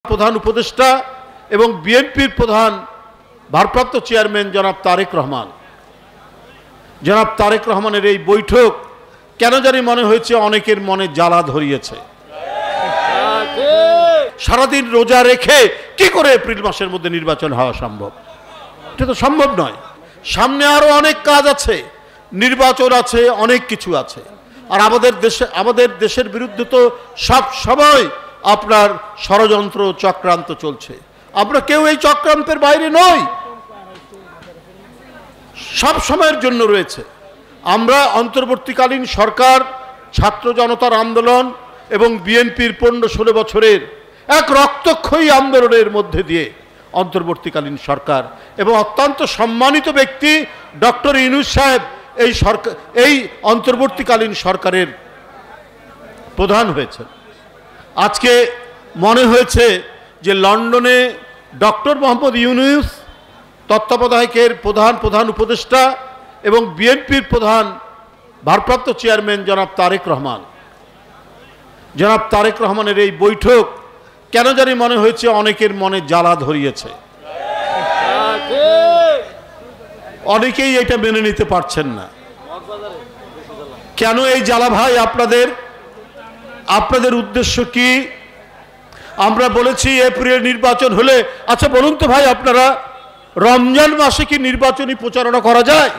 প্রধান উপদেষ্টা এবং বিএনপির প্রধান ভারপ্রাপ্ত চেয়ারম্যান জনাব তারেক রহমানের এই বৈঠক কেন জানি মনে হয়েছে অনেকের মনে জ্বালা ধরিয়েছে। সারাদিন রোজা রেখে কি করে এপ্রিল মাসের মধ্যে নির্বাচন হওয়া সম্ভব? এটা তো সম্ভব নয়। সামনে আরো অনেক কাজ আছে, নির্বাচন আছে, অনেক কিছু আছে। আর আমাদের দেশের বিরুদ্ধে তো সব সময় আপনার ষড়যন্ত্র চক্রান্ত চলছে। আমরা কেউ এই চক্রান্তের বাইরে নই, সব সময়ের জন্য রয়েছে। আমরা অন্তর্বর্তীকালীন সরকার, ছাত্র জনতার আন্দোলন এবং বিএনপির 15-16 বছরের এক রক্তক্ষয়ী আন্দোলনের মধ্যে দিয়ে অন্তর্বর্তীকালীন সরকার এবং অত্যন্ত সম্মানিত ব্যক্তি ডক্টর ইউনূস সাহেব এই অন্তর্বর্তীকালীন সরকারের প্রধান হয়েছেন। আজকে মনে হয়েছে যে লন্ডনে ডক্টর মোহাম্মদ ইউনূস তত্ত্বাবধায়কের প্রধান উপদেষ্টা এবং বিএনপির প্রধান ভারপ্রাপ্ত চেয়ারম্যান জনাব তারেক রহমানের এই বৈঠক কেন জানি মনে হয়েছে অনেকের মনে জ্বালা ধরিয়েছে। অনেকেই এটা মেনে নিতে পারছেন না। কেন এই জ্বালা ভাই? আপনাদের উদ্দেশ্য কি? আমরা বলেছি এপ্রিলে নির্বাচন হলে, আচ্ছা বলুন তো ভাই, আপনারা রমজান মাসে কি নির্বাচনী প্রচারণা করা যায়?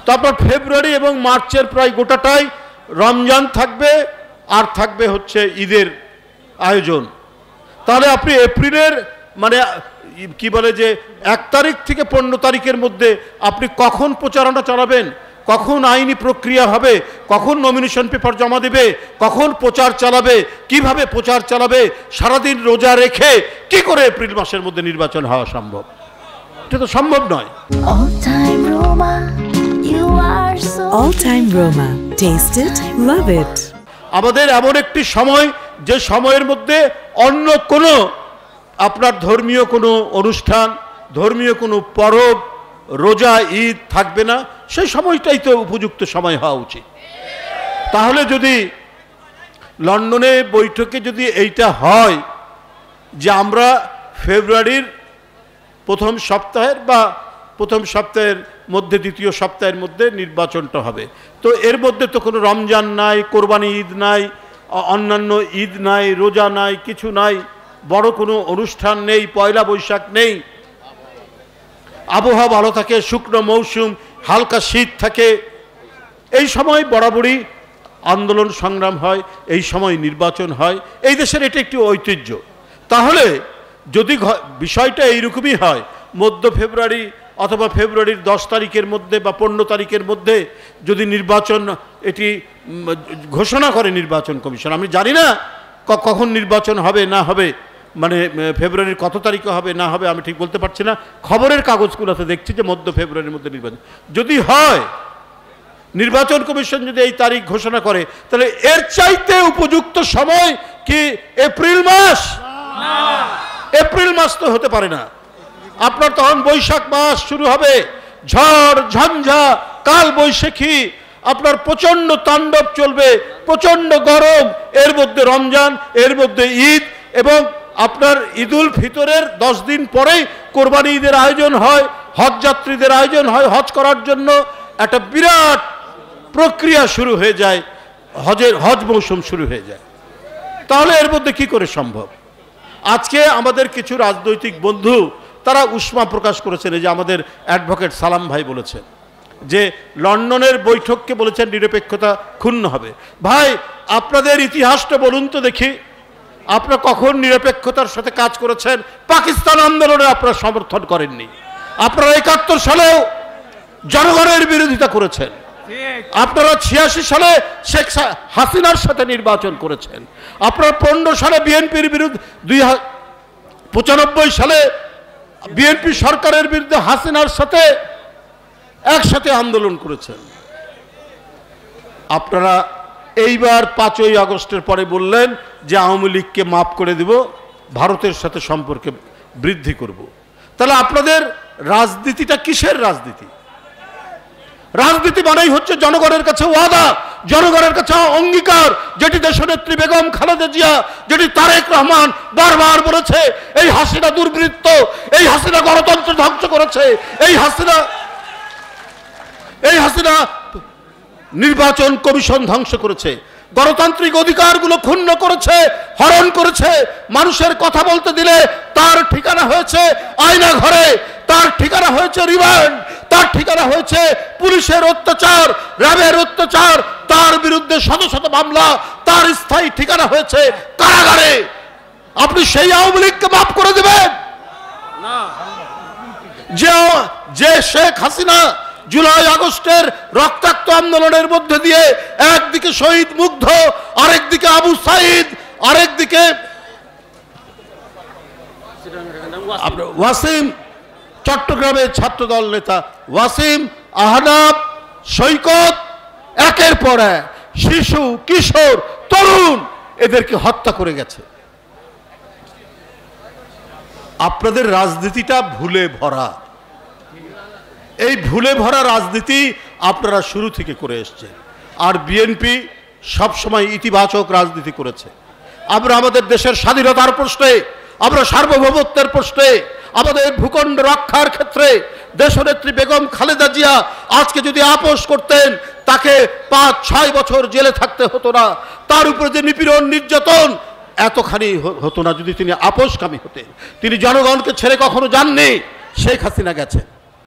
তারপর ফেব্রুয়ারি এবং মার্চের প্রায় গোটাটাই রমজান থাকবে, আর থাকবে হচ্ছে ঈদের আয়োজন। তাহলে আপনি এপ্রিলের মানে কি বলে যে 1 তারিখ থেকে 15 তারিখের মধ্যে আপনি কখন প্রচারণা চালাবেন, কখন আইনি প্রক্রিয়া হবে, কখন নমিনেশন পেপার জমা দেবে, কখন প্রচার চালাবে, কিভাবে প্রচার চালাবে? সারাদিন রোজা রেখে কি করে এপ্রিল মাসের মধ্যে নির্বাচন হওয়া সম্ভব? এটা তো সম্ভব নয়। All time Roma. Taste it, love it. আমাদের এমন একটি সময়, যে সময়ের মধ্যে অন্য কোনো আপনার ধর্মীয় কোনো অনুষ্ঠান, ধর্মীয় কোনো পরব, রোজা, ঈদ থাকবে না। সেই সময়টাই তো উপযুক্ত সময় হওয়া উচিত। তাহলে যদি লন্ডনে বৈঠকে যদি এইটা হয় যে আমরা ফেব্রুয়ারির প্রথম সপ্তাহের বা প্রথম সপ্তাহের মধ্যে, দ্বিতীয় সপ্তাহের মধ্যে নির্বাচনটা হবে, তো এর মধ্যে তো কোনো রমজান নাই, কোরবানি ঈদ নাই, অন্যান্য ঈদ নাই, রোজা নাই, কিছু নাই, বড় কোনো অনুষ্ঠান নেই, পয়লা বৈশাখ নেই, আবহাওয়া ভালো থাকে, শুকনো মৌসুম, হালকা শীত থাকে। এই সময় বরাবরই আন্দোলন সংগ্রাম হয়, এই সময় নির্বাচন হয়। এই দেশের এটা একটি ঐতিহ্য। তাহলে যদি বিষয়টা এইরকমই হয়, মধ্য ফেব্রুয়ারি অথবা ফেব্রুয়ারির 10 তারিখের মধ্যে বা 15 তারিখের মধ্যে যদি নির্বাচন এটি ঘোষণা করে নির্বাচন কমিশন, আমি জানি না কখন নির্বাচন হবে না হবে, মানে ফেব্রুয়ারির কত তারিখে হবে না হবে আমি ঠিক বলতে পারছি না। খবরের কাগজগুলোতে দেখছি যে মধ্য ফেব্রুয়ারির মধ্যে নির্বাচন যদি হয়, নির্বাচন কমিশন যদি এই তারিখ ঘোষণা করে, তাহলে এর চাইতে উপযুক্ত সময় কি এপ্রিল মাস? এপ্রিল মাস তো হতে পারে না। আপনার তখন বৈশাখ মাস শুরু হবে, ঝড় ঝঞ্ঝা, কাল বৈশাখী, আপনার প্রচন্ড তাণ্ডব চলবে, প্রচন্ড গরম, এর মধ্যে রমজান, এর মধ্যে ঈদ, এবং আপনার ঈদুল ফিতরের 10 দিন পরেই কোরবানি ঈদের আয়োজন হয়, হজ যাত্রীদের আয়োজন হয়, হজ করার জন্য একটা বিরাট প্রক্রিয়া শুরু হয়ে যায়, হজ মৌসুম শুরু হয়ে যায়। তাহলে এর মধ্যে কি করে সম্ভব? আজকে আমাদের কিছু রাজনৈতিক বন্ধু তারা উষ্মা প্রকাশ করেছেন, এই যে আমাদের অ্যাডভোকেট সালাম ভাই বলেছেন যে লন্ডনের বৈঠককে বলেছেন নিরপেক্ষতা ক্ষুণ্ণ হবে। ভাই, আপনাদের ইতিহাসটা বলুন তো দেখি, আপনারা কখন নিরপেক্ষতার সাথে কাজ করেছেন? পাকিস্তান আন্দোলনে আপনারা সমর্থন করেননি। আপনারা 71 সালেও জনগণের বিরোধিতা করেছেন। আপনারা 86 সালে শেখ হাসিনার সাথে নির্বাচন করেছেন। আপনারা 15 সালে বিএনপির বিরুদ্ধে, 95 সালে বিএনপি সরকারের বিরুদ্ধে হাসিনার সাথে একসাথে আন্দোলন করেছেন। আপনারা এইবার 5ই আগস্টের পরে বললেন যে আওয়ামী লীগকে মাফ করে দেব, ভারতের সাথে সম্পর্কে বৃদ্ধি করব। তাহলে আপনাদের রাজনীতিটা কিসের রাজনীতি? রাজনীতি মানেই হচ্ছে জনগণের কাছে ওয়াদা, জনগণের কাছে অঙ্গীকার, যেটি দেশনেত্রী বেগম খালেদা জিয়া, যেটি তারেক রহমান বারবার বলেছে। এই হাসিনা দুর্বৃত্ত, এই হাসিনা গণতন্ত্র ধ্বংস করেছে, এই হাসিনা নির্বাচন কমিশন ধ্বংস করেছে, গণতান্ত্রিক অধিকারগুলো ক্ষুণ্ণ করেছে, হরণ করেছে। মানুষের কথা বলতে দিলে তার ঠিকানা হয়েছে আয়না ঘরে, তার ঠিকানা হয়েছে রিমান্ড, তার ঠিকানা হয়েছে পুলিশের অত্যাচার, র্যাবের অত্যাচার, তার বিরুদ্ধে শত শত মামলা, তার স্থায়ী ঠিকানা হয়েছে কারাগারে। আপনি সেই আওয়ামী লীগকে মাফ করে দেবেন? যে শেখ হাসিনা জুলাই আগস্টের রক্তাক্ত আন্দোলনের মধ্যে দিয়ে একদিকে শহীদ মুগ্ধ, আরেকদিকে আবু সাইদ, আরেকদিকে ওয়াসিম, চট্টগ্রামের ছাত্রদল নেতা ওয়াসিম, আহনাব, সৈকত, একের পর এক শিশু, কিশোর, তরুণ এদেরকে হত্যা করে গেছে। আপনাদের রাজনীতিটা ভুলে ভরা। এই ভুলে ভরা রাজনীতি আপনারা শুরু থেকে করে এসছেন। আর বিএনপি সবসময় ইতিবাচক রাজনীতি করেছে। আমরা আমাদের দেশের স্বাধীনতার প্রশ্নে, আমরা সার্বভৌমত্বের প্রশ্নে, আমাদের ভূখণ্ড রক্ষার ক্ষেত্রে দেশনেত্রী বেগম খালেদা জিয়া আজকে যদি আপোষ করতেন, তাকে 5-6 বছর জেলে থাকতে হতো না। তার উপরে যে নিপীড়ন, নির্যাতন এতখানি হতো না যদি তিনি আপোষকামী হতেন। তিনি জনগণকে ছেড়ে কখনো যাননি। শেখ হাসিনা গেছেন।